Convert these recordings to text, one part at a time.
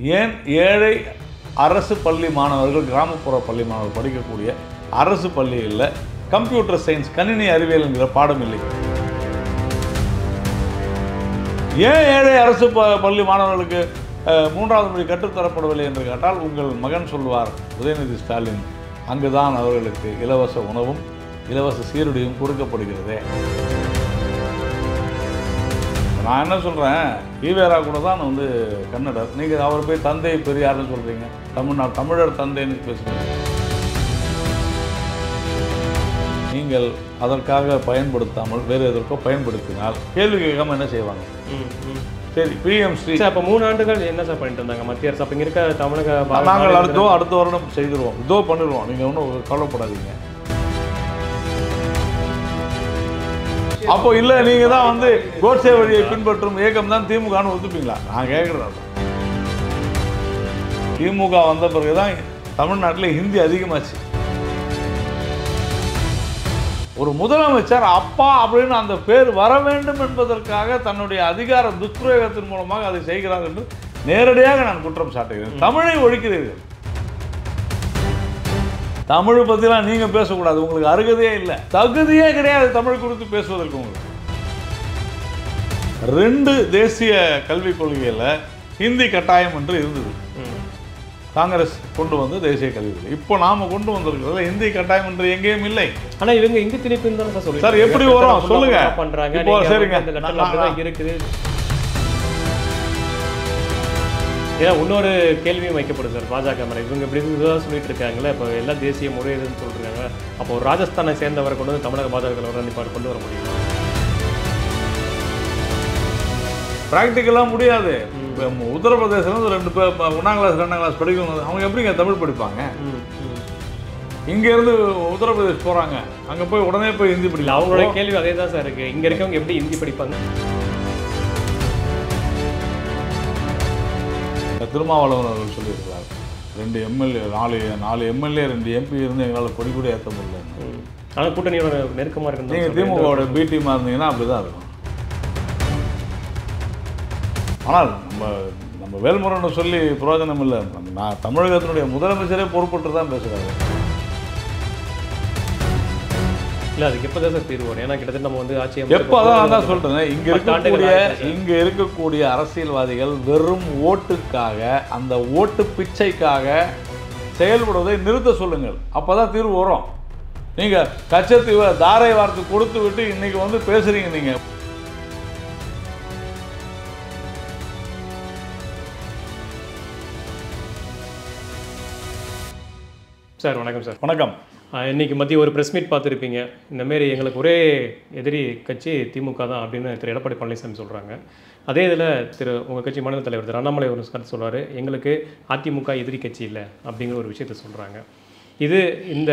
ஏன் ஏழை அரசு பள்ளி மாணவர்கள், கிராமப்புற பள்ளி மாணவர்கள் படிக்கக்கூடிய அரசு பள்ளிகளில் கம்ப்யூட்டர் சயின்ஸ், கணினி அறிவியல் என்கிற பாடம் இல்லை? ஏன் ஏழை அரசு பள்ளி மாணவர்களுக்கு 3வது மொழி கற்றுத்தரப்படவில்லை என்று கேட்டால், உங்கள் மகன் சொல்வார், உதயநிதி ஸ்டாலின், அங்குதான் அவர்களுக்கு இலவச உணவும் இலவச சீருடையும் கொடுக்கப்படுகிறதே. நான் என்ன சொல்கிறேன், ஈவேரா கூட தான் வந்து கன்னடர். நீங்கள் அவர் போய் தந்தை பெரியார்னு சொல்கிறீங்க, தமிழர் தந்தைன்னு பேசுகிறீங்க. நீங்கள் அதற்காக பயன்படுத்தாமல் வேறு எதற்கோ பயன்படுத்தினால் கேள்வி கேட்காம என்ன செய்வாங்க? சரி, பிஎம்ஸ்ரீ அப்போ 3 ஆண்டுகள் என்ன சார் பண்ணிட்டு இருந்தாங்க மத்திய அரசு? அப்போ இங்கே இருக்க தமிழக நாங்கள் அடுத்த வருடம் செய்திருவோம், இதோ பண்ணிடுவோம், நீங்கள் ஒன்றும் கவலைப்படாதீங்க. அப்போ இல்லை, நீங்கள் தான் வந்து கோட்சே வழியை பின்பற்றும் இயக்கம் தான் திமுகன்னு ஒத்துப்பீங்களா? நான் கேட்குறேன். திமுக வந்த பிறகு தான் தமிழ்நாட்டில் ஹிந்தி அதிகமாச்சு. ஒரு முதலமைச்சர் அப்பா அப்படின்னு அந்த பேர் வர வேண்டும் என்பதற்காக தன்னுடைய அதிகார துஷ்பிரயோகத்தின் மூலமாக அதை செய்கிறார் என்று நேரடியாக நான் குற்றம் சாட்டுகிறேன். தமிழை ஒழிக்கிறீர்கள். தமிழ் பற்றிலாம் நீங்கள் பேசக்கூடாது, உங்களுக்கு அருகதையே இல்லை, தகுதியே கிடையாது தமிழ் குறித்து பேசுவதற்கு. உங்களுக்கு 2 தேசிய கல்விக் கொள்கையில் ஹிந்தி கட்டாயம் என்று இருந்தது. காங்கிரஸ் கொண்டு வந்து தேசிய கல்வி. இப்போ நாம கொண்டு வந்திருக்கிறதுல ஹிந்தி கட்டாயம் என்று எங்கேயும் இல்லை. ஆனால் இவங்க இந்தி திணிப்பு தான் சொல்லுங்க சார். எப்படி வரும் சொல்லுங்க பண்றாங்க? இப்போ சரிங்க, இருக்குது. ஏன் இன்னொரு கேள்வியும் வைக்கப்படுது சார் பாஜக மேலே. இவங்க இப்படி தான் சொல்லிட்டு இருக்காங்களே, இப்போ எல்லாம் தேசிய முறை இதுன்னு சொல்றாங்க. அப்போ ஒரு ராஜஸ்தானை சேர்ந்தவரை கொண்டு வந்து தமிழக பாஜக கொண்டு வர முடியும்? ப்ராக்டிக்கலாக முடியாது. உத்தரப்பிரதேசம் 2 பேர் 1ஆம் கிளாஸ் 2ஆம் கிளாஸ் படிக்கணும், அவங்க எப்படிங்க தமிழ் படிப்பாங்க? இங்கேருந்து உத்தரப்பிரதேஷ் போகிறாங்க, அங்கே போய் உடனே போய் ஹிந்தி படிக்கலாம். அவங்களோட கேள்வி அதே தான் சார் இருக்குது. இங்கே இருக்கவங்க எப்படி ஹிந்தி படிப்பாங்க? திருமாவளவன் அவர்கள் சொல்லியிருக்கிறார், 2 எம்எல்ஏ 4 எம்எல்ஏ 2 எம்பி இருந்து எங்களால் கொடி கூட ஏற்ற முடியல. ஆனால் கூட்டணியோட நெருக்கமாக இருக்கு. நீங்கள் திமுகவோட பி டீமாக இருந்தீங்கன்னா அப்படி தான் இருக்கும். ஆனால் நம்ம வேல்முருகனை சொல்லி பிரயோஜனம் இல்லை. நான் தமிழகத்தினுடைய முதலமைச்சரே பொறுப்பட்டு தான் பேசுகிறாரு. இல்லை, அதுக்கு எப்போ தான் சார் தீர்வு வரும்? ஏன்னா கிட்டத்தட்ட நம்ம வந்து ஆட்சி எப்போ தான் சொல்கிறேன், இங்கே இருக்கக்கூடிய அரசியல்வாதிகள் வெறும் ஓட்டுக்காக, அந்த ஓட்டு பிச்சைக்காக செயல்படுவதை நிறுத்த சொல்லுங்கள். அப்போ தான் தீர்வு வரும். நீங்கள் கச்சத்தீவை தாரை வார்த்தை கொடுத்து விட்டு இன்னைக்கு வந்து பேசுகிறீங்க. நீங்கள் சார் வணக்கம் சார். வணக்கம். இன்றைக்கி மத்திய ஒரு ப்ரெஸ் மீட் பார்த்துருப்பீங்க. இந்தமாரி எங்களுக்கு ஒரே எதிரி கட்சி திமுக தான் அப்படின்னு திரு எடப்பாடி பழனிசாமி சொல்கிறாங்க. அதே இதில் உங்கள் கட்சி மாநில தலைவர் திரு அண்ணாமலை ஒரு கருத்து சொல்கிறார், எங்களுக்கு அதிமுக எதிரி கட்சி இல்லை அப்படிங்கிற ஒரு விஷயத்த சொல்கிறாங்க. இது இந்த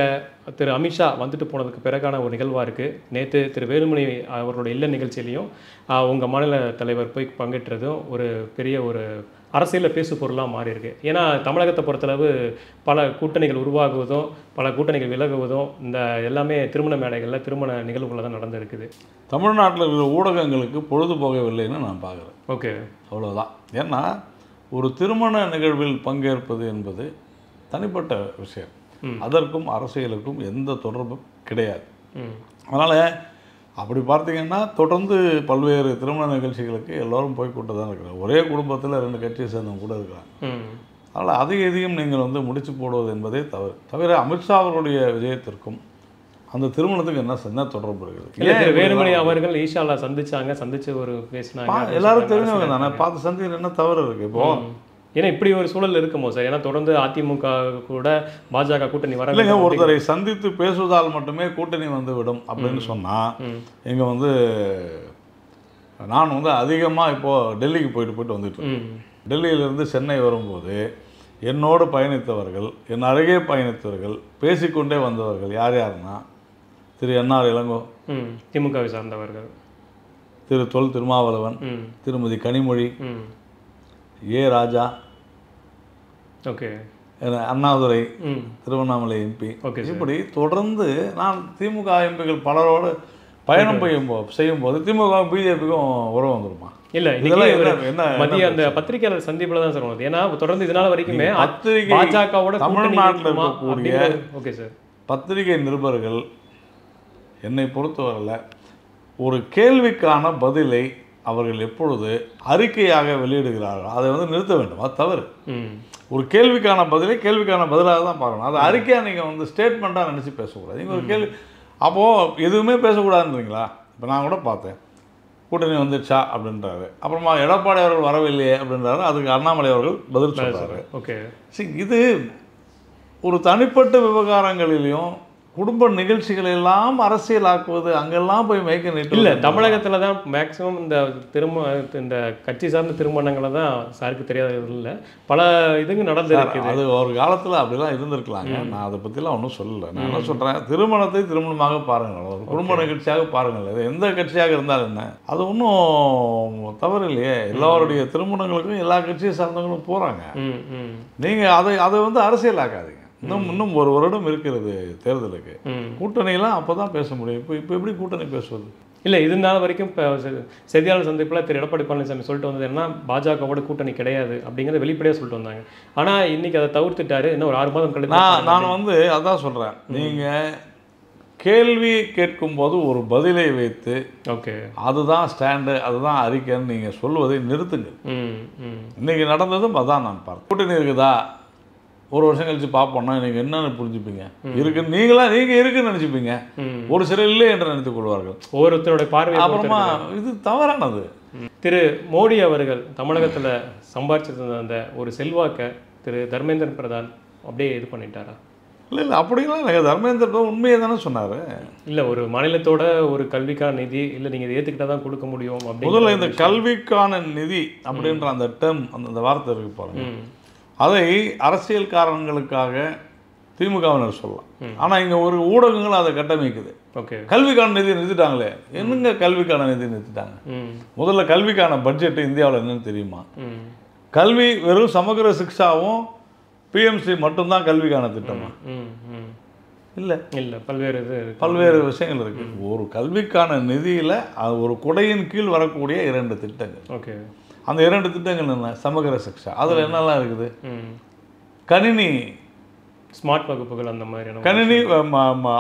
திரு அமித்ஷா வந்துட்டு போனதுக்கு பிறகான ஒரு நிகழ்வாக இருக்குது. நேற்று திரு வேலுமணி அவர்களோட இல்ல நிகழ்ச்சியிலையும் உங்கள் மாநில தலைவர் போய் பங்கேற்றதும் ஒரு பெரிய ஒரு அரசியலில் பேசு பொருளாக மாறி இருக்கு. ஏன்னா தமிழகத்தை பொறுத்தளவு பல கூட்டணிகள் உருவாகுவதும் பல கூட்டணிகள் விலகுவதும் இந்த எல்லாமே திருமண மேடைகளில் திருமண நிகழ்வுகளில் தான் நடந்துருக்குது. தமிழ்நாட்டில் இருக்கிற ஊடகங்களுக்கு பொழுது போகவில்லைன்னு நான் பார்க்குறேன். ஓகே, அவ்வளோதான். ஏன்னா ஒரு திருமண நிகழ்வில் பங்கேற்பது என்பது தனிப்பட்ட விஷயம். அதற்கும் அரசியலுக்கும் எந்த தொடர்பும் கிடையாது. அதனால் அப்படி பார்த்தீங்கன்னா தொடர்ந்து பல்வேறு திருமண நிகழ்ச்சிகளுக்கு எல்லோரும் போய்கொண்டு தான் இருக்கிறாங்க. ஒரே குடும்பத்தில் 2 கட்சியை சேர்ந்தவங்க கூட இருக்கிறாங்க. அதனால் அதிகம் நீங்கள் வந்து முடிச்சு போடுவது என்பதே தவிர அமித்ஷா அவர்களுடைய விஜயத்திற்கும் அந்த திருமணத்துக்கு என்ன தொடர்பு இருக்குது? வேலுமணி அவர்கள் ஈஷாவில் சந்திச்சு ஒரு பேசினாங்க. எல்லாரும் தெரிஞ்சவங்க தானே, பார்த்து சந்திக்கிற என்ன தவறு இருக்குது இப்போ? ஏன்னா இப்படி ஒரு சூழல் இருக்குமோ சார்? ஏன்னா தொடர்ந்து அதிமுக கூட பாஜக கூட்டணி வர இல்லைங்க. ஒருத்தரை சந்தித்து பேசுவதால் மட்டுமே கூட்டணி வந்துவிடும் அப்படின்னு சொன்னால், இங்கே வந்து நான் வந்து அதிகமாக இப்போது டெல்லிக்கு போயிட்டு வந்துட்டு டெல்லியிலிருந்து சென்னை வரும்போது என்னோடு பயணித்தவர்கள், என் அருகே பயணித்தவர்கள், பேசிக்கொண்டே வந்தவர்கள் யாருன்னா திரு என்ஆர் இளங்கோ, திமுகவை சார்ந்தவர்கள், திரு தொல் திருமாவளவன், திருமதி கனிமொழி, ஏ ராஜா, ஓகே, அண்ணாதுரை, திருவண்ணாமலை எம்பி, இப்படி தொடர்ந்து நான் திமுக எம்பிகள் பலரோடு பயணம் செய்யும்போது திமுக பிஜேபிக்கும் உறவு வந்துருமா? இல்ல மதிய அந்த பத்திரிகையாளர் சந்திப்புல தான் சார் வந்தது. ஏன்னா தொடர்ந்து இதனால வரைக்குமே பத்திரிகை பாஜகவோட தமிழ்நாட்டில் இருக்கக்கூடிய ஓகே சார் பத்திரிகை நிருபர்கள் என்னை பொறுத்தவரையில் ஒரு கேள்விக்கான பதிலை அவர்கள் எப்பொழுது அறிக்கையாக வெளியிடுகிறார்கள் அதை வந்து நிறுத்த வேண்டும். அது தவறு. ஒரு கேள்விக்கான பதிலை கேள்விக்கான பதிலாக தான் பார்க்கணும். அது அறிக்கையாக நீங்கள் வந்து ஸ்டேட்மெண்ட்டாக நினச்சி பேசக்கூடாது. நீங்கள் ஒரு கேள்வி அப்போது எதுவுமே பேசக்கூடாதுன்றீங்களா? இப்போ நான் கூட பார்த்தேன் கூட்டணி வந்துடுச்சா அப்படின்றாரு. அப்புறமா எடப்பாடி அவர்கள் வரவில்லையே அப்படின்றாரு. அதுக்கு அண்ணாமலை அவர்கள் பதில் சொல்கிறாரு. ஓகே, சரி, இது ஒரு தனிப்பட்ட விவகாரங்களிலையும் குடும்ப நிகழ்ச்சிகள் எல்லாம் அரசியலாக்குவது அங்கெல்லாம் போய் மேய்க்க நீட்டு இல்லை. தமிழகத்தில் தான் மேக்ஸிமம் இந்த கட்சி சார்ந்த திருமணங்களை தான் சாருக்கு தெரியாதது இல்லை, பல இதுங்க நடந்திருக்கு. அது ஒரு காலத்தில் அப்படிலாம் இருந்திருக்கலாங்க. நான் அதை பற்றிலாம் ஒன்றும் சொல்லலை. நான் என்ன சொல்கிறேன், திருமணத்தை திருமணமாக பாருங்கள், ஒரு குடும்ப நிகழ்ச்சியாக பாருங்கள். இது எந்த கட்சியாக இருந்தாலும் என்ன, அது ஒன்றும் தவறு இல்லையே. எல்லாருடைய திருமணங்களுக்கும் எல்லா கட்சியை சார்ந்தவங்களும் போகிறாங்க. நீங்கள் அதை வந்து அரசியலாக்காதீங்க. இன்னும் ஒரு வருடம் இருக்கிறது தேர்தலுக்கு. கூட்டணியெல்லாம் அப்போ தான் பேச முடியும். இப்போ எப்படி கூட்டணி பேசுவது? இல்லை, இது நாள் வரைக்கும் இப்போ செய்தியாளர் சந்திப்பில் திரு எடப்பாடி பழனிசாமி சொல்லிட்டு வந்தது என்ன, பாஜகவோட கூட்டணி கிடையாது அப்படிங்கிறத வெளிப்படையாக சொல்லிட்டு வந்தாங்க. ஆனால் இன்னைக்கு அதை தவிர்த்துட்டாரு. இன்னும் ஒரு 6 மாதம் கழித்து நான் வந்து அதான் சொல்கிறேன், நீங்கள் கேள்வி கேட்கும்போது ஒரு பதிலை வைத்து ஓகே அதுதான் ஸ்டாண்டு, அதுதான் அறிக்கைன்னு நீங்கள் சொல்வதை நிறுத்துங்கள். இன்னைக்கு நடந்ததும் அதான் நான் பார்த்தேன். கூட்டணி இருக்குதா, ஒரு வருஷம் கழிச்சு பார்ப்போம்னா நீங்கள் என்னென்னு புரிஞ்சுப்பீங்க. இருக்குன்னு நீங்கள் இருக்குன்னு நினச்சிப்பீங்க, ஒரு சிலர் இல்லை என்று நினைத்துக் கொள்வார்கள். ஒவ்வொருத்தருடைய பார்வை. அப்புறமா இது தவறானது. திரு மோடி அவர்கள் தமிழகத்தில் சம்பாதிச்சிருந்த அந்த ஒரு செல்வாக்கை திரு தர்மேந்திர பிரதான் அப்படியே இது பண்ணிட்டாரா? இல்லை அப்படிலாம் இல்லை. தர்மேந்திர பிரதான் உண்மையை தானே சொன்னார். இல்லை, ஒரு மாநிலத்தோட ஒரு கல்விக்கான நிதி இல்லை, நீங்கள் இதை ஏற்றுக்கிட்டா தான் கொடுக்க முடியும் அப்படி. முதல்ல இந்த கல்விக்கான நிதி அப்படின்ற அந்த டேர்ம், அந்த வார்த்தை இருக்கு பாருங்க, அதை அரசியல் காரணங்களுக்காக திமுகவினர் சொல்லலாம். ஆனால் இங்கே ஒரு ஊடகங்கள் அதை கட்டமைக்குது. ஓகே, கல்விக்கான நிதி நிறுத்திட்டாங்களே. என்னங்க கல்விக்கான நிதி நிறுத்திட்டாங்க? முதல்ல கல்விக்கான பட்ஜெட் இந்தியாவில் என்னன்னு தெரியுமா? கல்வி வெறும் சமகிர சிக்ஷாவும் பிஎம்சி மட்டும்தான் கல்விக்கான திட்டமா? இல்லை இல்லை, பல்வேறு விஷயங்கள் இருக்கு. ஒரு கல்விக்கான நிதியில் ஒரு குடையின் கீழ் வரக்கூடிய 2 திட்டங்கள். ஓகே, அந்த 2 திட்டங்கள் என்ன? சமகிர சிக்ஷா, அதில் என்னெல்லாம் இருக்குது? கணினி ஸ்மார்ட் வகுப்புகள், அந்த மாதிரி கணினி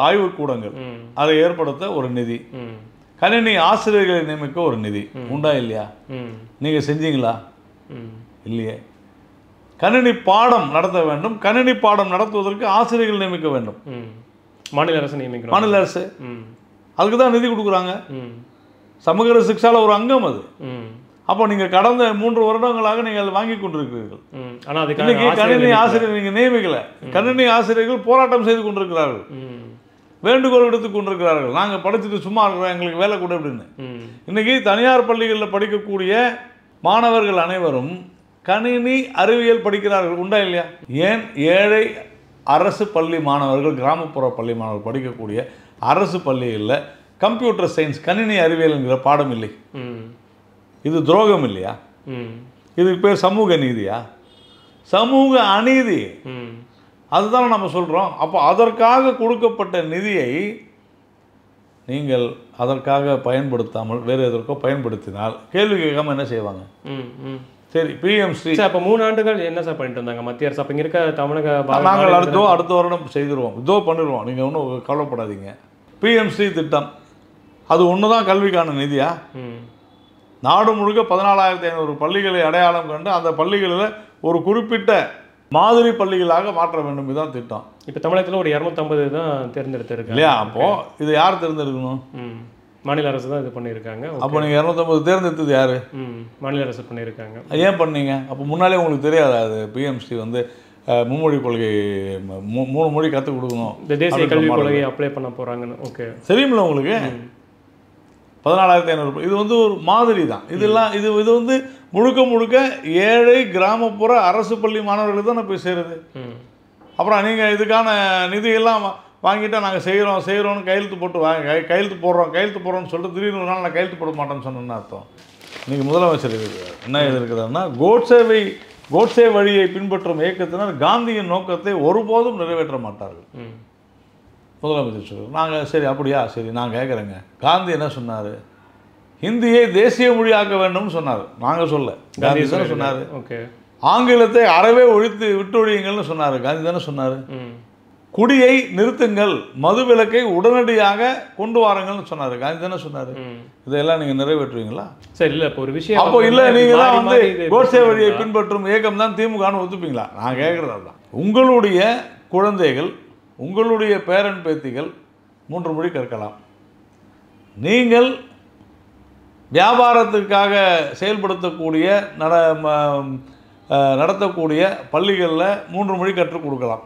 ஆய்வுக்கூடங்கள் அதை ஏற்படுத்த ஒரு நிதி, கணினி ஆசிரியர்களை நியமிக்க ஒரு நிதி. உண்டா இல்லையா? நீங்கள் செஞ்சீங்களா? இல்லையே. கணினி பாடம் நடத்த வேண்டும். கணினி பாடம் நடத்துவதற்கு ஆசிரியர்கள் நியமிக்க வேண்டும். மாநில அரசு நியமிக்கணும். மாநில அரசு அதுக்கு தான் நிதி கொடுக்குறாங்க. சமகிர சிக்ஷால ஒரு அங்கம் அது. அப்போ நீங்கள் கடந்த 3 வருடங்களாக நீங்கள் வாங்கி கொண்டிருக்கிறீர்கள். ஆனால் அதுக்கு கணினி ஆசிரியர் நீங்கள் நியமிக்கல. கணினி ஆசிரியர்கள் போராட்டம் செய்து கொண்டிருக்கிறார்கள், வேண்டுகோள் விடுத்து கொண்டிருக்கிறார்கள். நாங்கள் படிச்சுட்டு சும்மா இருக்கிறோம், எங்களுக்கு வேலை கூட அப்படின்னு. இன்னைக்கு தனியார் பள்ளிகளில் படிக்கக்கூடிய மாணவர்கள் அனைவரும் கணினி அறிவியல் படிக்கிறார்கள். உண்டா இல்லையா? ஏன் ஏழை அரசு பள்ளி மாணவர்கள், கிராமப்புற பள்ளி மாணவர்கள் படிக்கக்கூடிய அரசு பள்ளிகளில் கம்ப்யூட்டர் சயின்ஸ், கணினி அறிவியல்ங்கிற பாடம் இல்லை? இது துரோகம் இல்லையா? இதுக்கு பேர் சமூக நீதியா? சமூக அநீதி. அதுதான் நம்ம சொல்கிறோம். அப்போ அதற்காக கொடுக்கப்பட்ட நிதியை நீங்கள் அதற்காக பயன்படுத்தாமல் வேறு எதற்கோ பயன்படுத்தினால் கேள்வி கேட்காம என்ன செய்வாங்க? சரி, பிஎம்சி அப்போ 3 ஆண்டுகள் என்ன சார் பண்ணிட்டு இருந்தாங்க மத்திய அரசு? அப்போ இங்கே இருக்க தமிழக நாங்கள் அடுத்த வருடம் செய்திருவோம், இதோ பண்ணிடுவோம், நீங்கள் ஒன்றும் கவலைப்படாதீங்க. பிஎம்சி திட்டம் அது ஒன்று தான் கல்விக்கான நிதியா? நாடு முழுக்க 14,500 பள்ளிகளை அடையாளம் கண்டு அந்த பள்ளிகளில் ஒரு குறிப்பிட்ட மாதிரி பள்ளிகளாக மாற்ற வேண்டும். இதுதான் திட்டம். இப்போ தமிழகத்தில் ஒரு 250 தான் தேர்ந்தெடுத்திருக்கு இல்லையா? அப்போது இது யார் தேர்ந்தெடுக்கணும்? மாநில அரசு தான் இது பண்ணியிருக்காங்க. அப்போ நீங்கள் 250 தேர்ந்தெடுத்தது யார்? மாநில அரசு பண்ணியிருக்காங்க. ஏன் பண்ணீங்க? அப்போ முன்னாலே உங்களுக்கு தெரியாதா அது பிஎம்சி வந்து மும்மொழி கொள்கை 3 மொழி கற்றுக் கொடுக்கணும், இந்த தேசிய கல்விக் கொள்கையை அப்ளை பண்ண போகிறாங்கன்னு? ஓகே, தெரியுமில்ல உங்களுக்கு? 14,500 இது வந்து ஒரு மாதிரி தான். இதெல்லாம் இது வந்து முழுக்க ஏழை கிராமப்புற அரசு பள்ளி மாணவர்களுக்கு தான் போய் சேருது. அப்புறம் நீங்கள் இதுக்கான நிதியெல்லாம் வாங்கிட்டால் நாங்கள் செய்கிறோம்னு கையெழுத்து போட்டு கையெழுத்து போடுறோம்னு சொல்லிட்டு திடீர்னு ஒரு நாள் நான் கையெழுத்து போட மாட்டேன்னு சொன்னேன்னு அர்த்தம். இன்றைக்கி முதலமைச்சர் என்ன இருக்குதுன்னா, கோட்சே வழியை பின்பற்றும் இயக்கத்தினர் காந்தியின் நோக்கத்தை ஒருபோதும் நிறைவேற்ற மாட்டார்கள். முதலமைச்சர் சொல்லுவார். நாங்கள் சரி அப்படியா, சரி நான் கேட்குறேங்க, காந்தி என்ன சொன்னார்? ஹிந்தியை தேசிய மொழியாக்க வேண்டும்னு சொன்னார். நாங்கள் சொல்ல, காந்தி தானே சொன்னார். ஓகே. ஆங்கிலத்தை அறவே விட்டொழியுங்கள்னு சொன்னார். காந்தி தானே சொன்னார். குடியை நிறுத்துங்கள், மது விலக்கை உடனடியாக கொண்டு வாருங்கள்னு சொன்னார். காந்தி தானே சொன்னார். இதெல்லாம் நீங்கள் நிறைவேற்றுவீங்களா? சரி, இல்லை இப்போ ஒரு விஷயம் அப்போ இல்லை, நீங்கள் தான் வந்து கோட்சே வழியை பின்பற்றும் இயக்கம் தான் திமுகன்னு ஒத்துப்பீங்களா? நான் கேட்குறது தான். உங்களுடைய குழந்தைகள், உங்களுடைய பேரன் பேத்திகள் 3 மொழி கற்கலாம். நீங்கள் வியாபாரத்துக்காக செயல்படுத்தக்கூடிய நடத்தக்கூடிய பள்ளிகளில் 3 மொழி கற்றுக் கொடுக்கலாம்.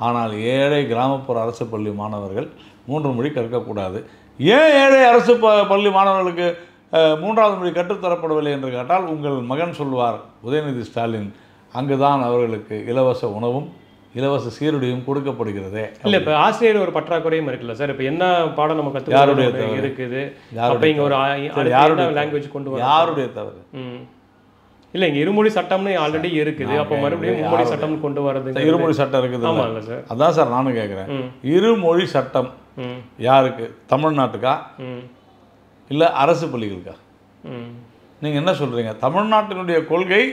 ஆனால் ஏழை கிராமப்புற அரசு பள்ளி மாணவர்கள் 3 மொழி கற்கக்கூடாது. ஏன் ஏழை அரசு பள்ளி மாணவர்களுக்கு 3வது மொழி கற்றுத்தரப்படவில்லை என்று கேட்டால், உங்கள் மகன் சொல்வார், உதயநிதி ஸ்டாலின், அங்குதான் அவர்களுக்கு இலவச உணவும் இலவச சீருடையும் கொடுக்கப்படுகிறதே. இல்லை, இப்போ ஆசிரியர் ஒரு பற்றாக்குறையும் இருக்குல்ல சார். இப்போ என்ன பாடம் நம்ம கற்றுக்க இருக்குது, அப்போ இங்கே ஒரு லாங்குவேஜ் கொண்டு வர யாருடைய தவறு? இல்லை, இங்கே இருமொழி சட்டம்னு ஆல்ரெடி இருக்குது. அப்போ மறுபடியும் மும்மொழி சட்டம் கொண்டு வரது. இருமொழி சட்டம் இருக்குது. ஆமாம் இல்லை சார், அதான் சார் நானும் கேட்குறேன். இருமொழி சட்டம் யாருக்கு? தமிழ்நாட்டுக்கா இல்லை அரசு பள்ளிகளுக்கா? நீங்கள் என்ன சொல்கிறீங்க? தமிழ்நாட்டினுடைய கொள்கை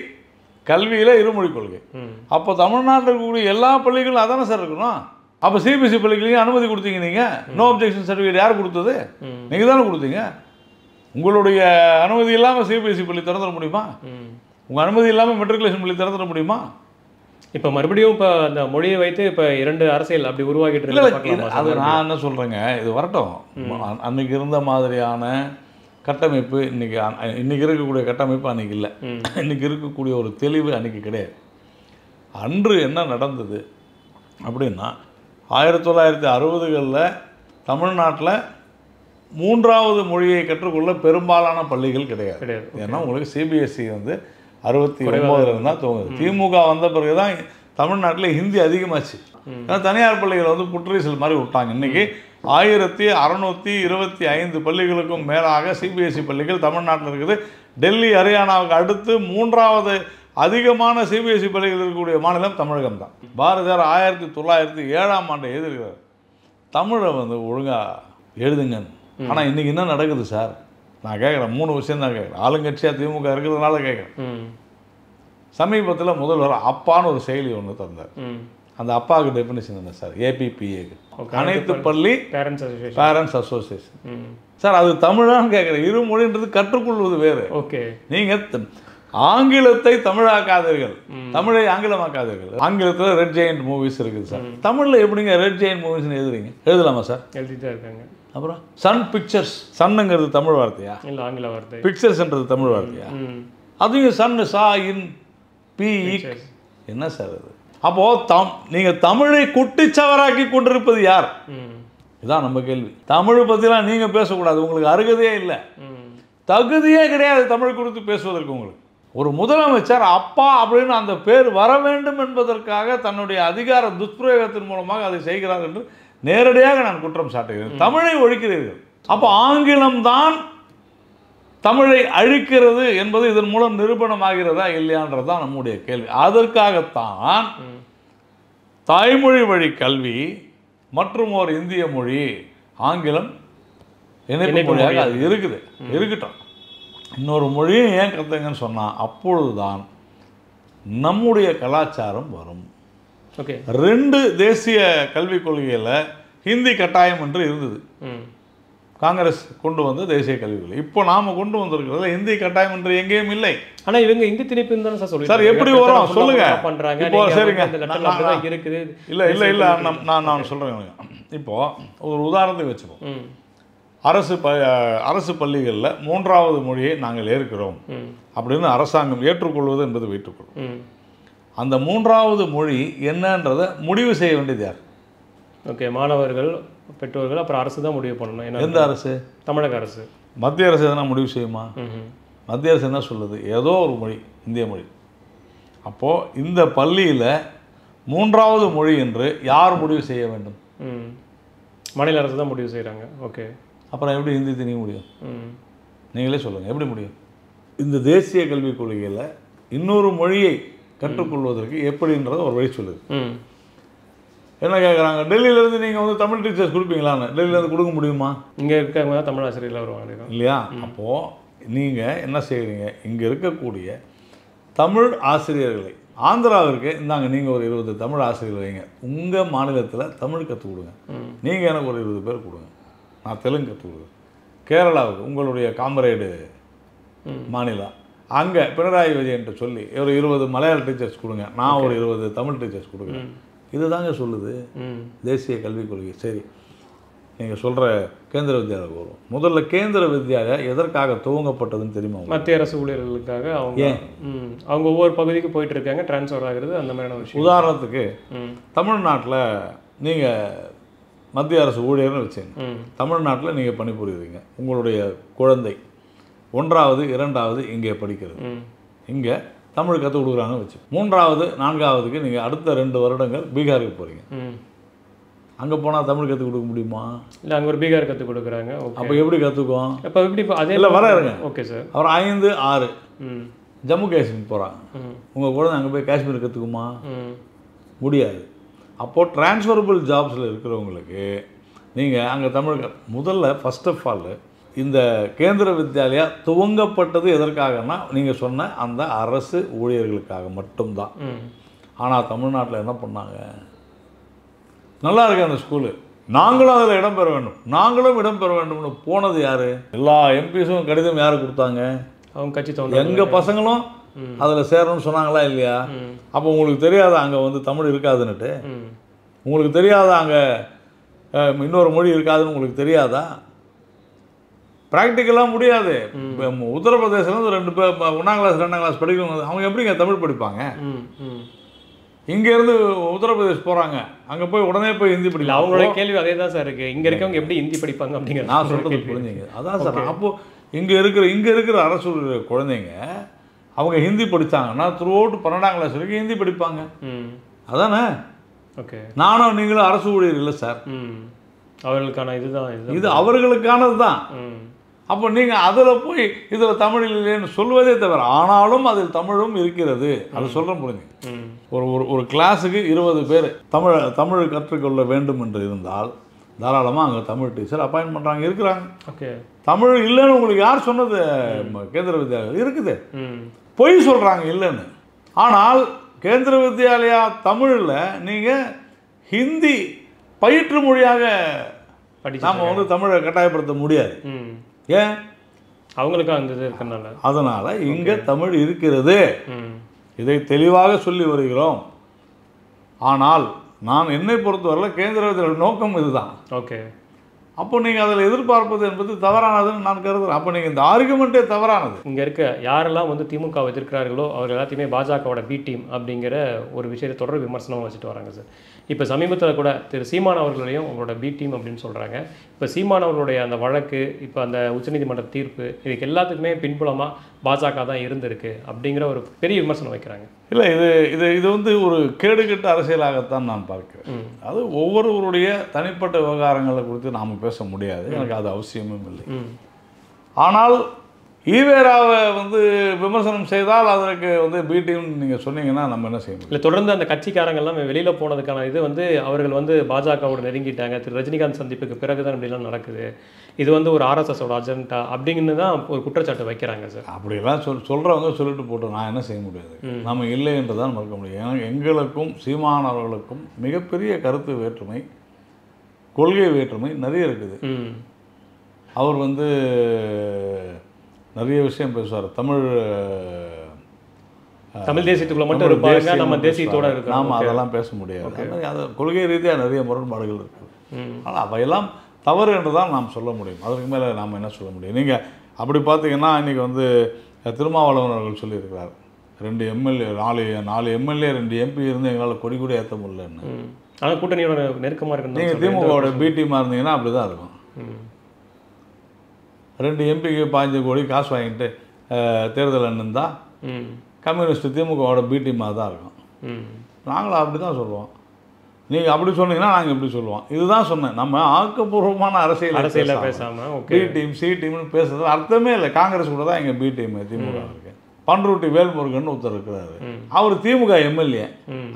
கல்வியில் இருமொழி கொள்கை. அப்போ தமிழ்நாட்டில் இருக்கக்கூடிய எல்லா பள்ளிகளும் அதானே சார் இருக்கணும். அப்போ சிபிஎஸ்சி பள்ளிகளையும் அனுமதி கொடுத்தீங்க நீங்கள். நோ அப்ஜெக்ஷன் சர்டிஃபிகேட் யார் கொடுத்தது? நீங்கள் தானே கொடுத்தீங்க. உங்களுடைய அனுமதி இல்லாமல் சிபிஎஸ்சி பள்ளி திறந்துட முடியுமா? உங்கள் அனுமதி இல்லாமல் மெட்ரிகுலேஷன் பள்ளி திறந்துட முடியுமா? இப்போ மறுபடியும் இப்போ அந்த மொழியை வைத்து இப்போ 2 அரசியல் அப்படி உருவாக்கிட்டு இருக்கு. அது நான் என்ன சொல்கிறேங்க, இது வரட்டும். அன்னைக்கு இருந்த மாதிரியான கட்டமைப்பு இன்னைக்கு இருக்கக்கூடிய கட்டமைப்பு அன்றைக்கி இல்லை. இன்றைக்கி இருக்கக்கூடிய ஒரு தெளிவு அன்றைக்கி கிடையாது. அன்று என்ன நடந்தது அப்படின்னா, 1960களில் தமிழ்நாட்டில் 3வது மொழியை கற்றுக்கொள்ள பெரும்பாலான பள்ளிகள் கிடையாது. ஏன்னா உங்களுக்கு சிபிஎஸ்சி வந்து 69 தான் தோங்குது. திமுக வந்த பிறகு தான் தமிழ்நாட்டில் ஹிந்தி அதிகமாச்சு. ஏன்னா தனியார் பள்ளிகளை வந்து புற்றீசல் மாதிரி விட்டாங்க. இன்றைக்கி 1625 பள்ளிகளுக்கும் மேலாக சிபிஎஸ்சி பள்ளிகள் தமிழ்நாட்டில் இருக்குது. டெல்லி, ஹரியானாவுக்கு அடுத்து 3வது அதிகமான சிபிஎஸ்சி பள்ளிகள் இருக்கக்கூடிய மாநிலம் தமிழகம் தான். பாரதியார் 1907ஆம் ஆண்டு எழுதியிருக்கிறார், தமிழை வந்து ஒழுங்காக எழுதுங்க. ஆனால் இன்றைக்கி என்ன நடக்குது சார்? நான் கேட்குறேன், 3 விஷயம் தான் கேட்குறேன். ஆளுங்கட்சியாக திமுக இருக்கிறதுனால கேட்குறேன். சமீபத்தில் முதல்வர் அப்பான்னு ஒரு செயலி ஒன்று தந்தார். அந்த அப்பாவுக்கு டெஃபினிஷன் என்ன சார்? APPA, அனைத்து பள்ளி பேரண்ட்ஸ் அசோசியேஷன். சார் அது தமிழான்னு கேட்குறேன். இருமொழின்றது கற்றுக்கொள்வது வேறு. ஓகே, நீங்கள் ஆங்கிலத்தை தமிழாக்காதீர்கள், தமிழை ஆங்கிலமாக்காதீர்கள். ஆங்கிலத்தில் ரெட் ஜெயண்ட் மூவிஸ் இருக்குது சார். தமிழில் எப்படிங்க ரெட் ஜெயண்ட் மூவிஸ்ன்னு எழுதுறீங்க? எழுதலாமா சார்? எழுதிட்டு இருக்காங்க. அப்புறம் சன் பிக்சர்ஸ், சன்னுங்கிறது தமிழ் வார்த்தையா? இல்லை, ஆங்கில வார்த்தை. பிக்சர்ஸ்ன்றது தமிழ் வார்த்தையா? அதையும் சன், சா, இன், பி, என்ன சார் அது? அப்போது நீங்கள் தமிழை குட்டிச்சவராக்கி கொண்டிருப்பது யார்? இதுதான் நம்ம கேள்வி. தமிழ் பற்றிலாம் நீங்கள் பேசக்கூடாது, உங்களுக்கு அருகதையே இல்லை, தகுதியே கிடையாது தமிழ் குறித்து பேசுவதற்கு. உங்களுக்கு ஒரு முதலமைச்சர் அப்பா அப்படின்னு அந்த பேர் வர வேண்டும் என்பதற்காக தன்னுடைய அதிகார துஷ்பிரயோகத்தின் மூலமாக அதை செய்கிறார் என்று நேரடியாக நான் குற்றம் சாட்டுகிறேன். தமிழை ஒழிக்கிறீர்கள். அப்போ ஆங்கிலம்தான் தமிழை அழிக்கிறது என்பது இதன் மூலம் நிரூபணமாகிறதா இல்லையான்றதுதான் நம்முடைய கேள்வி. அதற்காகத்தான் தாய்மொழி வழி கல்வி மற்றும் ஒரு இந்திய மொழி, ஆங்கிலம் இணைப்பு மொழியாக அது இருக்குது. இருக்கட்டும், இன்னொரு மொழியும் ஏன் கற்றுங்கன்னு சொன்னால் அப்பொழுதுதான் நம்முடைய கலாச்சாரம் வரும். ஓகே, 2 தேசிய கல்விக் கொள்கையில் ஹிந்தி கட்டாயம் என்று இருந்தது. காங்கிரஸ் கொண்டு வந்த தேசிய கல்விக் கொள்கை. இப்போ நாம் கொண்டு வந்திருக்கிறதுல ஹிந்தி கட்டாயம் என்று எங்கேயும் இல்லை. ஆனால் இவங்க ஹிந்தி திணிப்பு தான் சார் சொல்லுங்க. சார் எப்படி வரும் சொல்லுங்க. இப்போ சரிங்க, இருக்குது. இல்லை நான் சொல்கிறேன். இப்போது ஒரு உதாரணத்துக்கு வச்சுப்போம். அரசு பள்ளிகளில் 3வது மொழியை நாங்கள் ஏற்கிறோம் அப்படின்னு அரசாங்கம் ஏற்றுக்கொள்வது என்பது வைத்துக்கொள்ளும். அந்த 3வது மொழி என்னன்றதை முடிவு செய்ய வேண்டியது யார்? ஓகே, மாணவர்கள், பெற்றோர்கள், அப்புறம் அரசு தான் முடிவு பண்ணணும். எந்த அரசு? தமிழக அரசு. மத்திய அரசு எதனா முடிவு செய்யுமா? மத்திய அரசு என்ன சொல்லுது? ஏதோ ஒரு மொழி, இந்திய மொழி. அப்போது இந்த பள்ளியில் 3வது மொழி என்று யார் முடிவு செய்ய வேண்டும்? மாநில அரசு தான் முடிவு செய்கிறாங்க. ஓகே, அப்புறம் எப்படி ஹிந்தி திணிக்க முடியும்? நீங்களே சொல்லுங்கள், எப்படி முடியும்? இந்த தேசிய கல்விக் கொள்கையில் இன்னொரு மொழியை கற்றுக்கொள்வதற்கு எப்படின்றத ஒரு வழி சொல்லுது. என்ன கேட்குறாங்க, டெல்லியிலேருந்து நீங்கள் வந்து தமிழ் டீச்சர்ஸ் கொடுப்பீங்களான்னு. டெல்லியிலேருந்து கொடுக்க முடியுமா? இங்கே இருக்கவங்க தான் தமிழ் ஆசிரியர்கள் வருவாங்க இல்லையா? அப்போது நீங்கள் என்ன செய்கிறீங்க, இங்கே இருக்கக்கூடிய தமிழ் ஆசிரியர்களை ஆந்திராவிற்கு இந்தாங்க, நீங்கள் ஒரு 20 தமிழ் ஆசிரியர்கள் வைங்க, உங்கள் மாநிலத்தில் தமிழ் கற்றுக் கொடுங்க. நீங்கள் எனக்கு ஒரு 20 பேர் கொடுங்க, நான் தெலுங்கு கற்றுக் கொடுங்க. கேரளாவுக்கு உங்களுடைய காமரேடு மாநிலம், அங்கே பினராயி விஜயன்ட்டு சொல்லி ஒரு 20 மலையாள டீச்சர்ஸ் கொடுங்க, நான் ஒரு 20 தமிழ் டீச்சர்ஸ் கொடுக்குறேன். இதுதாங்க சொல்லுது தேசிய கல்விக் கொள்கை. சரி, நீங்கள் சொல்கிற கேந்திர வித்யாலயா வரும். முதல்ல கேந்திர வித்யாலயா எதற்காக துவங்கப்பட்டதுன்னு தெரியுமா? மத்திய அரசு ஊழியர்களுக்காக. அவங்க ஒவ்வொரு பகுதிக்கு போயிட்டு இருக்காங்க, ட்ரான்ஸ்ஃபர் ஆகிறது, அந்த மாதிரியான விஷயம். உதாரணத்துக்கு தமிழ்நாட்டில் நீங்கள் மத்திய அரசு ஊழியர்னு வச்சுங்க, தமிழ்நாட்டில் நீங்கள் பணிபுரியுறீங்க, உங்களுடைய குழந்தை 1வது 2வது இங்கே படிக்கிறது, இங்கே தமிழ் கற்றுக் கொடுக்குறாங்கன்னு வச்சு 3வது 4வதுக்கு நீங்கள் அடுத்த 2 வருடங்கள் பீகாருக்கு போகிறீங்க. அங்கே போனால் தமிழ் கற்றுக் கொடுக்க முடியுமா? இல்லை, அங்கே ஒரு பீகார் கற்றுக் கொடுக்குறாங்க. அப்போ எப்படி கற்றுக்குவோம்? அப்போ எப்படி அதே இல்லை வராருங்க. Okay sir. அவர் 5, 6 ஜம்மு காஷ்மீர் போகிறாங்க, உங்கள் குழந்தை அங்கே போய் காஷ்மீர் கற்றுக்குமா? முடியாது. அப்போது டிரான்ஸ்ஃபரபிள் ஜாப்ஸில் இருக்கிறவங்களுக்கு நீங்கள் அங்கே தமிழ் முதல்ல ஃபஸ்ட் ஆஃப் ஆல் இந்த கேந்திர வித்யாலயா துவங்கப்பட்டது எதற்காகனா நீங்கள் சொன்ன அந்த அரசு ஊழியர்களுக்காக மட்டும்தான். ஆனால் தமிழ்நாட்டில் என்ன பண்ணாங்க, நல்லா இருக்கு அந்த ஸ்கூலு, நாங்களும் அதில் இடம்பெற வேண்டும், நாங்களும் இடம்பெற வேண்டும்னு போனது யார்? எல்லா எம்பிஸும் கடிதம் யார் கொடுத்தாங்க? அவங்க கட்சி தோன்ற எங்கள் பசங்களும் அதில் சேரணும்னு சொன்னாங்களா இல்லையா? அப்போ உங்களுக்கு தெரியாத அங்கே வந்து தமிழ் இருக்காதுன்னுட்டு, உங்களுக்கு தெரியாத அங்கே இன்னொரு மொழி இருக்காதுன்னு உங்களுக்கு தெரியாதா? ப்ராக்டிக்கலாக முடியாது. உத்தரப்பிரதேசில் 2 பேர் 1ஆம் கிளாஸ் 2ஆம் கிளாஸ் படிக்கணும், அவங்க எப்படிங்க தமிழ் படிப்பாங்க? இங்கேருந்து உத்தரப்பிரதேஷ் போகிறாங்க, அங்கே போய் உடனே போய் ஹிந்தி படிக்கலாம். அவங்களோட கேள்வி அதே தான் சார் இருக்குது, இங்கே இருக்கவங்க எப்படி ஹிந்தி படிப்பாங்க அப்படிங்கிற நான் சொல்கிறது புரிஞ்சுங்க. அதான் சார், அப்போது இங்கே இருக்கிற அரசு குழந்தைங்க அவங்க ஹிந்தி படித்தாங்கன்னா த்ரூ அவுட் 12ஆம் கிளாஸ் வரைக்கும் ஹிந்தி படிப்பாங்க. அதானே? ஓகே, நானும் நீங்களும் அரசு ஊழியர் இல்லை சார், அவர்களுக்கான இதுதான், இது அவர்களுக்கானது தான். அப்போ நீங்கள் அதில் போய் இதில் தமிழ் இல்லைன்னு சொல்வதே தவிர, ஆனாலும் அதில் தமிழும் இருக்கிறது, அதை சொல்கிறேன் புரிஞ்சுங்க. ஒரு கிளாஸுக்கு 20 பேர் தமிழ் கற்றுக்கொள்ள வேண்டும் என்று இருந்தால் தாராளமாக அங்கே தமிழ் டீச்சர் அப்பாயின்ட் பண்ணுறாங்க, இருக்கிறாங்க. ஓகே, தமிழ் இல்லைன்னு உங்களுக்கு யார் சொன்னது? கேந்திர வித்யாலயா இருக்குது. பொய் சொல்கிறாங்க இல்லைன்னு. ஆனால் கேந்திர வித்யாலயா தமிழில் நீங்கள் ஹிந்தி பயிற்று மொழியாக நாம் வந்து தமிழை கட்டாயப்படுத்த முடியாது. ஏன்? அவங்களுக்கு அந்த இது இருக்கனால. அதனால் இங்கே தமிழ் இருக்கிறது, இதை தெளிவாக சொல்லி வருகிறோம். ஆனால் நான் என்னை பொறுத்தவரையில் கேந்திர வித்யாலய நோக்கம் இதுதான். ஓகே, அப்போ நீங்கள் அதில் எதிர்பார்ப்பது என்பது தவறானதுன்னு நான் கருதுகிறேன். அப்போ நீங்கள் இந்த ஆர்குமெண்ட்டே தவறானது. இங்கே இருக்க யாரெல்லாம் வந்து திமுக எதிர்க்கிறார்களோ அவர் எல்லாத்தையுமே பாஜகவோட பி டீம் அப்படிங்கிற ஒரு விஷயத்தை தொடர் விமர்சனம் வச்சுட்டு வராங்க சார். இப்போ சமீபத்தில் கூட திரு சீமான் அவர்களையும் உங்களோட பி டீம் அப்படின்னு சொல்கிறாங்க. இப்போ சீமான் அவர்களுடைய அந்த வழக்கு, இப்போ அந்த உச்சநீதிமன்ற தீர்ப்பு, இதுக்கு எல்லாத்துக்குமே பின்புலமாக பாஜக தான் இருந்திருக்கு அப்படிங்கிற ஒரு பெரிய விமர்சனம் வைக்கிறாங்க. இல்லை, இது வந்து ஒரு கேடுகெட்ட அரசியலாகத்தான் நான் பார்க்கிறேன். அது ஒவ்வொருவருடைய தனிப்பட்ட விவகாரங்களை குறித்து நாம் பேச முடியாது, எனக்கு அது அவசியமும் இல்லை. ஆனால் ஈவேராவை வந்து விமர்சனம் செய்தால் அதற்கு வந்து பி டீம் நீங்கள் சொன்னீங்கன்னா நம்ம என்ன செய்யணும்? இல்லை, தொடர்ந்து அந்த கட்சிக்காரங்கள்லாம் வெளியில் போனதுக்கான இது வந்து அவர்கள் வந்து பாஜகவோட நெருங்கிட்டாங்க, திரு ரஜினிகாந்த் சந்திப்புக்கு பிறகு தான் இப்படிலாம் நடக்குது, இது வந்து ஒரு ஆர்எஸ்எஸோட அஜெண்டா அப்படின்னு தான் ஒரு குற்றச்சாட்டு வைக்கிறாங்க சார். அப்படிலாம் சொல்கிறவங்க சொல்லிட்டு போட்டோம், நான் என்ன செய்ய முடியாது, நம்ம இல்லை என்று தான் மறுக்க முடியும். ஏன்னா எங்களுக்கும் சீமான் அவர்களுக்கும் மிகப்பெரிய கருத்து வேற்றுமை, கொள்கை வேற்றுமை நிறைய இருக்குது. அவர் வந்து நிறைய விஷயம் பேசுவார், தமிழ் தேசியத்துக்குள்ள மட்டும் இருப்பாங்க, நம்ம தேசியத்தோட இருக்கோம், நாம் அதெல்லாம் பேச முடியாது. அது கொள்கை ரீதியாக நிறைய முரண்பாடுகள் இருக்குது. ஆனால் அவையெல்லாம் தவறு என்று தான் நாம் சொல்ல முடியும், அதற்கு மேலே நாம் என்ன சொல்ல முடியும்? நீங்கள் அப்படி பார்த்தீங்கன்னா இன்றைக்கி வந்து திருமாவளவன் அவர்கள் சொல்லியிருக்கிறார், 2 எம்எல்ஏ 4 எம்எல்ஏ 2 எம்பி இருந்து எங்களால் கொடி கூட ஏற்ற முடியலன்னு. ஆனால் கூட்டணியோட நெருக்கமாக இருக்கு. நீங்கள் திமுகவோட பி டீமாக இருந்தீங்கன்னா அப்படி தான் இருக்கும். 2 எம்பிக்கு 15 கோடி காசு வாங்கிட்டு தேர்தல் நின்றா கம்யூனிஸ்ட் திமுகவோட பி டீமாக தான் இருக்கும். நாங்களும் அப்படி தான் சொல்லுவோம். நீங்கள் அப்படி சொன்னீங்கன்னா நாங்கள் இப்படி சொல்லுவோம். இதுதான் சொன்னேன், நம்ம ஆக்கப்பூர்வமான அரசியலில் பேசாமல் பி டீம் சி டீம்னு பேசுறது அர்த்தமே இல்லை. காங்கிரஸ் கூட தான் எங்கள் பி டீம் திமுக இருக்கு. பன்ருட்டி வேல்முருகன் ஒருத்தர் இருக்கிறாரு. அவர் திமுக எம்எல்ஏ.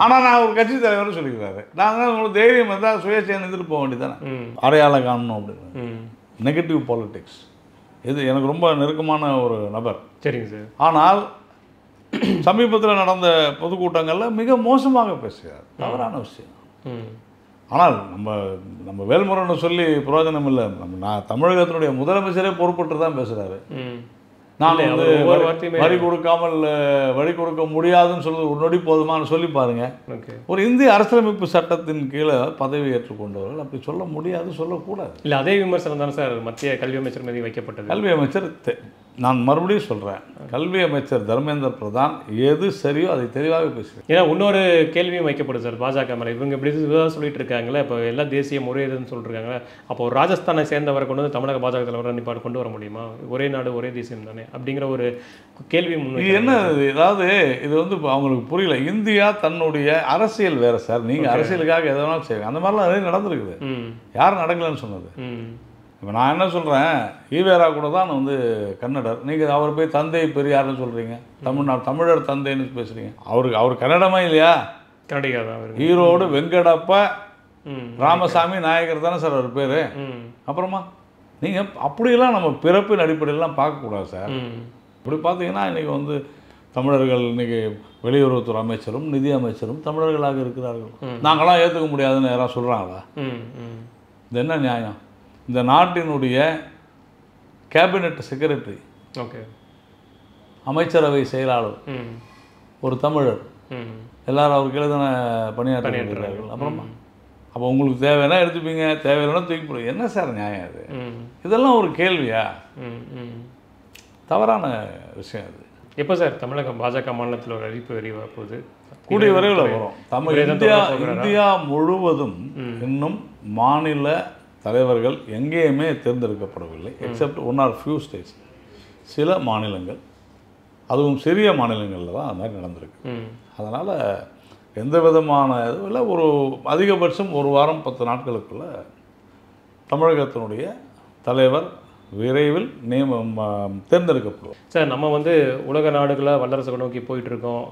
ஆனால் நான் ஒரு கட்சி தலைவர்னு சொல்லிக்கிறாரு. நாங்கள் உங்களுக்கு தைரியம் இருந்தால் சுயேட்சையை நிறுத்திட்டு போக வேண்டியதானே. அடையாளம் காணணும் அப்படின்னு. Negative politics. இது எனக்கு ரொம்ப நெருக்கமான ஒரு நபர். சரிங்க சார். ஆனால் சமீபத்தில் நடந்த பொதுக்கூட்டங்களில் மிக மோசமாக பேசுகிறார். தவறான விஷயம். ஆனால் நம்ம வேல்முருகன் சொல்லி பிரயோஜனம் இல்லை. நான் தமிழகத்தினுடைய முதலமைச்சரே பொறுப்பட்டு தான் பேசுகிறாரு. நான் வரி கொடுக்காமல் வரி கொடுக்க முடியாதுன்னு சொல்றது ஒரு நொடி போதுமானு சொல்லி பாருங்க. ஒரு இந்திய அரசியலமைப்பு சட்டத்தின் கீழே பதவி ஏற்றுக்கொண்டவர்கள் அப்படி சொல்ல முடியாது, சொல்லக்கூடாது. இல்லை, அதே விமர்சனம் தானே சார் மத்திய கல்வி அமைச்சர் மீது வைக்கப்பட்டது. கல்வி அமைச்சர், நான் மறுபடியும் சொல்கிறேன், கல்வி அமைச்சர் தர்மேந்திர பிரதான் எது சரியோ அதை தெளிவாக பேசுகிறேன். ஏன்னா இன்னொரு கேள்வியும் வைக்கப்படுது சார் பாஜக மேலே. இவங்க இப்படி இதுதான் சொல்லிட்டு இருக்காங்களே, இப்போ எல்லாம் தேசிய முறையதுன்னு சொல்லிருக்காங்க. அப்போ ஒரு ராஜஸ்தானை சேர்ந்தவரை கொண்டு வந்து தமிழக பாஜக தலைவரை நிப்பாடு கொண்டு வர முடியுமா? ஒரே நாடு ஒரே தேசியம் தானே அப்படிங்கிற ஒரு கேள்வி முன்னாடி என்ன. அதாவது இது வந்து அவங்களுக்கு புரியல. இந்தியா தன்னுடைய அரசியல் வேறு சார். நீங்கள் அரசியலுக்காக எதனாலும் செய்வீங்க. அந்த மாதிரிலாம் நிறைய நடந்திருக்குது. யாரும் நடக்கலன்னு சொன்னது. இப்போ நான் என்ன சொல்கிறேன், ஈவேரா கூட தான் வந்து கன்னடர். நீங்கள் அவர் போய் தந்தை பெரியார்னு சொல்கிறீங்க. தமிழர் தந்தைன்னு பேசுகிறீங்க. அவர் கன்னடமா இல்லையா? கன்னடிகா தான். ஈரோடு வெங்கடப்ப ராமசாமி நாயகர் தானே சார் அவர் பேர். அப்புறமா நீங்கள் அப்படியெல்லாம் நம்ம பிறப்பின் அடிப்படையிலாம் பார்க்கக்கூடாது சார். இப்படி பார்த்தீங்கன்னா இன்றைக்கி வந்து தமிழர்கள் இன்றைக்கி வெளியுறவுத்துறை அமைச்சரும் நிதி அமைச்சரும் தமிழர்களாக இருக்கிறார்கள். நாங்களாம் ஏற்றுக்க முடியாதுன்னு யாராவது சொல்கிறாங்களா? இது என்ன நியாயம்? இந்த நாட்டினுடைய கேபினட் செக்ரட்டரி, அமைச்சரவை செயலாளர் ஒரு தமிழர். எல்லாரும் அவருக்கு எழுதான பணியாற்றுகிறார்கள். அப்புறமா அப்போ உங்களுக்கு தேவைன்னா எடுத்துப்பீங்க, தேவையில்லைன்னா தூக்கி போடுங்க. என்ன சார் நியாயம் அது? இதெல்லாம் ஒரு கேள்வியா? தவறான விஷயம் அது. எப்போ சார் தமிழகம் பாஜக மாநிலத்தில் ஒரு அறிவிப்பு விரிவாக போகுது? கூடிய விரைவில் வரும். இந்தியா முழுவதும் இன்னும் மாநில தலைவர்கள் எங்கேயுமே தேர்ந்தெடுக்கப்படவில்லை. Except one or few states. சில மாநிலங்கள், அதுவும் சிறிய மாநிலங்களில் தான் அது மாதிரி நடந்திருக்கு. அதனால் எந்த விதமான இதுவும் இல்லை. ஒரு அதிகபட்சம் ஒரு வாரம் 10 நாட்களுக்குள்ள தமிழகத்தினுடைய தலைவர் விரைவில் தேர்ந்தெடுக்கப்படும். சார், நம்ம வந்து உலக நாடுகளை வல்லரசு நோக்கி போயிட்டுருக்கோம்.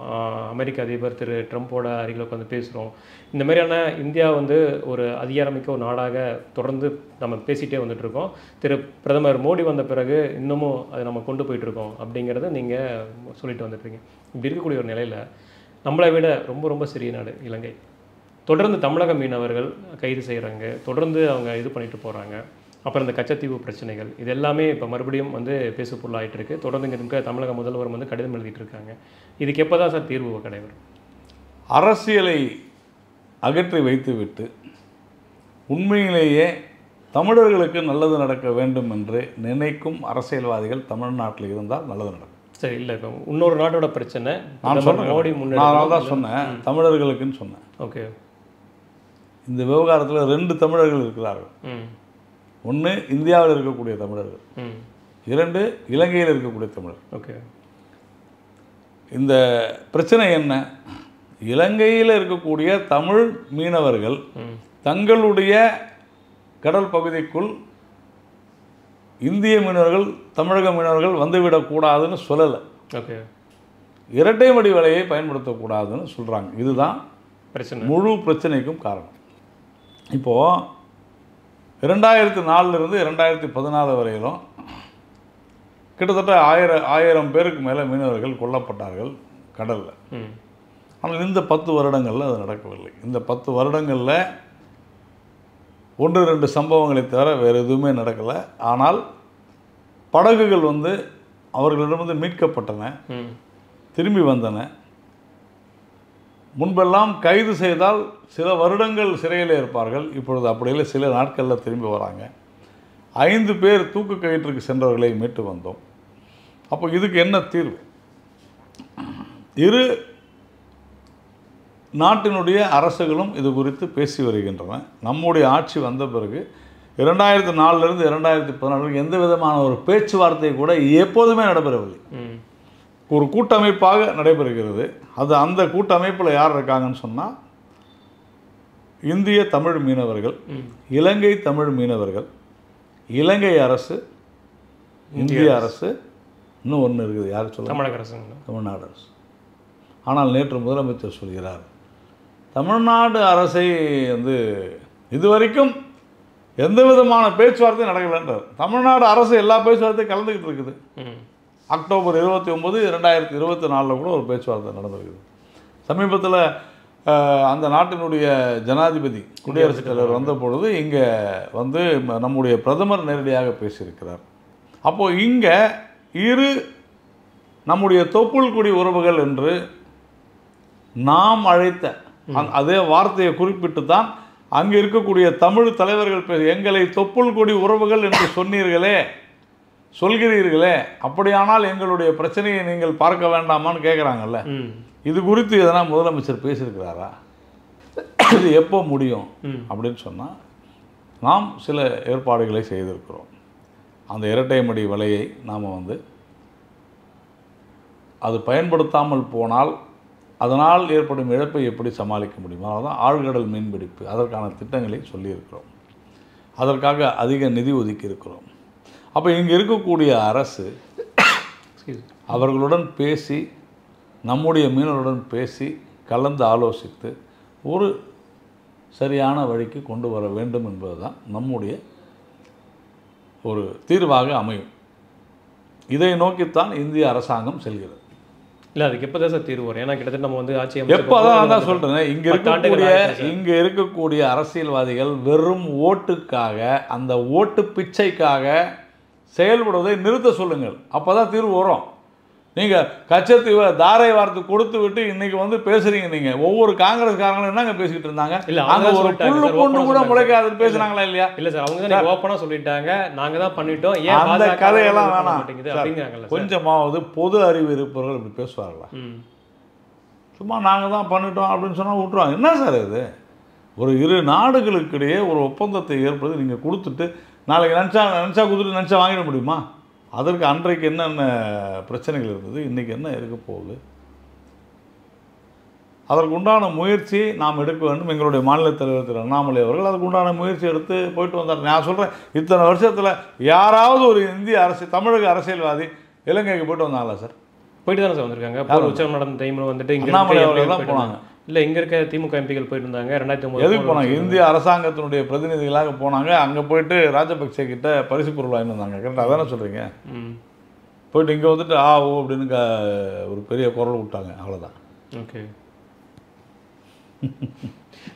அமெரிக்க அதிபர் திரு ட்ரம்ப்போட அருகில் உட்காந்து பேசுகிறோம். இந்த மாதிரியான இந்தியா வந்து ஒரு அதிகாரமிக்க ஒரு நாடாக தொடர்ந்து நம்ம பேசிகிட்டே வந்துட்டுருக்கோம். திரு பிரதமர் மோடி வந்த பிறகு இன்னமும் அதை நம்ம கொண்டு போயிட்டுருக்கோம் அப்படிங்கிறத நீங்கள் சொல்லிட்டு வந்துட்டுருக்கீங்க. இப்படி இருக்கக்கூடிய ஒரு நிலையில் நம்மளை விட ரொம்ப ரொம்ப சிறிய நாடு இலங்கை. தொடர்ந்து தமிழக மீனவர்கள் கைது செய்கிறாங்க, தொடர்ந்து அவங்க இது பண்ணிட்டு போகிறாங்க. அப்புறம் இந்த கச்சத்தீவு பிரச்சனைகள், இது எல்லாமே இப்போ மறுபடியும் வந்து பேசு பொருளாகிட்டு இருக்கு. தொடர்ந்து இங்கே இருக்க தமிழக முதல்வர் வந்து கடிதம் எழுதிட்டு இருக்காங்க. இதுக்கு எப்போ தான் சார் தீர்வு கிடையாது? அரசியலை அகற்றி வைத்துவிட்டு உண்மையிலேயே தமிழர்களுக்கு நல்லது நடக்க வேண்டும் என்று நினைக்கும் அரசியல்வாதிகள் தமிழ்நாட்டில் இருந்தால் நல்லது நடக்கும். சரி, இல்லை இப்போ இன்னொரு நாட்டோட பிரச்சனை நான் சொல்கிறேன். மோடி நான் தான் சொன்னேன், தமிழர்களுக்குன்னு சொன்னேன். ஓகே, இந்த விவகாரத்தில் 2 தமிழர்கள் இருக்கிறார்கள். ஒன்று இந்தியாவில் இருக்கக்கூடிய தமிழர்கள், 2 இலங்கையில் இருக்கக்கூடிய தமிழர்கள். ஓகே, இந்த பிரச்சனை என்ன? இலங்கையில் இருக்கக்கூடிய தமிழ் மீனவர்கள் தங்களுடைய கடல் பகுதிக்குள் இந்திய மீனவர்கள் தமிழக மீனவர்கள் வந்துவிடக்கூடாதுன்னு சொல்லலை. ஓகே, இரட்டை மடி வலையை பயன்படுத்தக்கூடாதுன்னு சொல்கிறாங்க. இதுதான் பிரச்சனை, முழு பிரச்சனைக்கும் காரணம். இப்போது 2004 2014 வரையிலும் கிட்டத்தட்ட 1000 பேருக்கு மேலே மீனவர்கள் கொல்லப்பட்டார்கள் கடலில். ஆனால் இந்த 10 வருடங்களில் அது நடக்கவில்லை. இந்த 10 வருடங்களில் 1-2 சம்பவங்களை தவிர வேறு எதுவுமே நடக்கலை. ஆனால் படகுகள் வந்து அவர்களிடமிருந்து மீட்கப்பட்டன, திரும்பி வந்தன. முன்பெல்லாம் கைது செய்தால் சில வருடங்கள் சிறையில் இருப்பார்கள். இப்பொழுது அப்படி இல்லை, சில நாட்களில் திரும்பி வராங்க. 5 பேர் தூக்கு கயிற்றுக்கு சென்றவர்களை மீட்டு வந்தோம். அப்போ இதுக்கு என்ன தீர்வு? இரு நாட்டினுடைய அரசுகளும் இது குறித்து பேசி வருகின்றன. நம்முடைய ஆட்சி வந்த பிறகு 2004 2014 எந்த விதமான ஒரு பேச்சுவார்த்தை கூட எப்போதுமே நடைபெறவில்லை. ஒரு கூட்டமைப்பாக நடைபெறுகிறது. அது அந்த கூட்டமைப்பில் யார் இருக்காங்கன்னு சொன்னால் இந்திய தமிழ் மீனவர்கள், இலங்கை தமிழ் மீனவர்கள், இலங்கை அரசு, இந்திய அரசு, இன்னும் ஒன்று இருக்குது, யார் சொல்ல? தமிழக அரசுங்களா? தமிழ்நாடு அரசு. ஆனால் நேற்று முதலமைச்சர் சொல்கிறார், தமிழ்நாடு அரசை வந்து இதுவரைக்கும் எந்த விதமான பேச்சுவார்த்தையும் நடக்கலைன்றார். தமிழ்நாடு அரசு எல்லா பேச்சுவார்த்தையும் கலந்துக்கிட்டு இருக்குது. அக்டோபர் 29, 2024 கூட ஒரு பேச்சுவார்த்தை நடந்திருக்குது. சமீபத்தில் அந்த நாட்டினுடைய ஜனாதிபதி குடியரசுத் தலைவர் வந்த பொழுது இங்கே வந்து நம்முடைய பிரதமர் நேரடியாக பேசியிருக்கிறார். அப்போது இங்கே நம்முடைய தொப்புள் குடி உறவுகள் என்று நாம் அழைத்த அதே வார்த்தையை குறிப்பிட்டு தான் அங்கே இருக்கக்கூடிய தமிழ் தலைவர்கள் எங்களை தொப்புள் குடி உறவுகள் என்று சொல்கிறீர்களே, அப்படியானால் எங்களுடைய பிரச்சனையை நீங்கள் பார்க்க வேண்டாமான்னு கேட்குறாங்கல்ல. இது குறித்து எதனா முதலமைச்சர் பேசியிருக்கிறாரா? இது எப்போ முடியும் அப்படின்னு சொன்னால், நாம் சில ஏற்பாடுகளை செய்திருக்கிறோம். அந்த இரட்டை மடி வலையை நாம் வந்து அது பயன்படுத்தாமல் போனால் அதனால் ஏற்படும் இழப்பை எப்படி சமாளிக்க முடியும்? அதனால தான் ஆழ்கடல் மீன்பிடிப்பு அதற்கான திட்டங்களை சொல்லியிருக்கிறோம். அதற்காக அதிக நிதி ஒதுக்கி இருக்கிறோம். அப்போ இங்கே இருக்கக்கூடிய அரசு அவர்களுடன் பேசி, நம்முடைய மீனவர்களுடன் பேசி கலந்து ஆலோசித்து ஒரு சரியான வழிக்கு கொண்டு வர வேண்டும் என்பது தான் நம்முடைய ஒரு தீர்வாக அமையும். இதை நோக்கித்தான் இந்திய அரசாங்கம் செல்கிறது. இல்லை, அதுக்கு எப்போ தான் சார் தீர்வு வரும்? ஏன்னா கிட்டத்தட்ட நம்ம வந்து ஆட்சி எப்போ தான் சொல்கிறேன், இங்கே இருக்கக்கூடிய அரசியல்வாதிகள் வெறும் ஓட்டுக்காக, அந்த ஓட்டு பிச்சைக்காக செயல்படுவதை நிறுத்த சொல்லுங்கள். அப்போ தான் தீர்வு வரும். நீங்கள் கச்சத்தீவை தாரை வார்த்து கொடுத்து விட்டு இன்றைக்கி வந்து பேசுகிறீங்க. நீங்கள் ஒவ்வொரு காங்கிரஸ்காரங்களும் என்னங்க பேசிக்கிட்டு இருந்தாங்க? இல்லை, அங்கே ஒரு புல்லு பொண்ணு கூட முளைக்காதுன்னு பேசுனாங்களா இல்லையா? இல்லை சார், அவங்க தான் ஓப்பனாக சொல்லிட்டாங்க, நாங்கள் தான் பண்ணிட்டோம், ஏன் அந்த கதையெல்லாம் வேணாம். அப்படிங்கிறாங்கல்ல. கொஞ்சமாவது பொது அறிவு இருப்பவர்கள் இப்படி பேசுவார்களா? சும்மா நாங்கள் தான் பண்ணிட்டோம் அப்படின்னு சொன்னால் விட்டுருவாங்க. என்ன சார் இது? ஒரு இரு நாடுகளுக்கிடையே ஒரு ஒப்பந்தத்தை ஏற்படுத்தி நீங்கள் கொடுத்துட்டு நாளைக்கு நினச்சா கொடுத்துட்டு நினச்சா வாங்கிட முடியுமா? அதற்கு அன்றைக்கு என்னென்ன பிரச்சனைகள் இருந்தது, இன்றைக்கி என்ன இருக்க போகுது? அதற்கு உண்டான முயற்சி நாம் எடுக்க வேண்டும். எங்களுடைய மாநில தலைவர் திரு அண்ணாமலை அவர்கள் அதுக்கு உண்டான முயற்சி எடுத்து போயிட்டு வந்தார். நான் சொல்கிறேன், இத்தனை வருஷத்தில் யாராவது ஒரு இந்திய தமிழக அரசியல்வாதி இலங்கைக்கு போயிட்டு வந்தாங்களா சார்? போயிட்டு தானே சார் வந்திருக்காங்க. உச்சம் நடந்த டைமில் வந்துட்டு அண்ணாமலை அவர்கள்லாம் போனாங்க. இல்லை, இங்கே இருக்க திமுக எம்பிகள் போயிட்டு இருந்தாங்க. 2009 எதுக்கு போனாங்க? இந்திய அரசாங்கத்தினுடைய பிரதிநிதிகளாக போனாங்க. அங்கே போயிட்டு ராஜபக்சே கிட்ட பரிசு பொருள் வாங்கிட்டு வந்தாங்க. கரெக்டாக அதானே சொல்கிறீங்க? போயிட்டு இங்கே வந்துட்டு ஓ அப்படின்னு ஒரு பெரிய குரல் விட்டாங்க, அவ்வளோதான். ஓகே.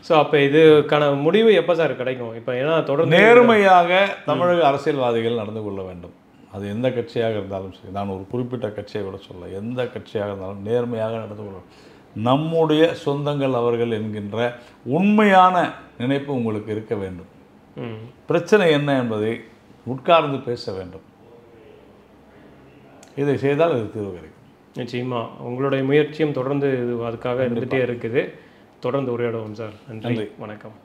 ஸோ அப்போ இதுக்கான முடிவு எப்போ சார் கிடைக்கும்? இப்போ ஏன்னா தொடர்ந்து நேர்மையாக தமிழக அரசியல்வாதிகள் நடந்து கொள்ள வேண்டும். அது எந்த கட்சியாக இருந்தாலும் சரி, நான் ஒரு குறிப்பிட்ட கட்சியை விட சொல்ல, எந்த கட்சியாக இருந்தாலும் நேர்மையாக நடந்து கொள்ள வேண்டும். நம்முடைய சொந்தங்கள் அவர்கள் என்கின்ற உண்மையான நினைப்பு உங்களுக்கு இருக்க வேண்டும். பிரச்சனை என்ன என்பதை உட்கார்ந்து பேச வேண்டும். இதை செய்தால் அது தீர்வு கிடைக்கும். நிச்சயமா உங்களுடைய முயற்சியும் தொடர்ந்து அதுக்காக இருந்துகிட்டே இருக்குது. தொடர்ந்து உரையாடுவோம் சார். நன்றி, வணக்கம்.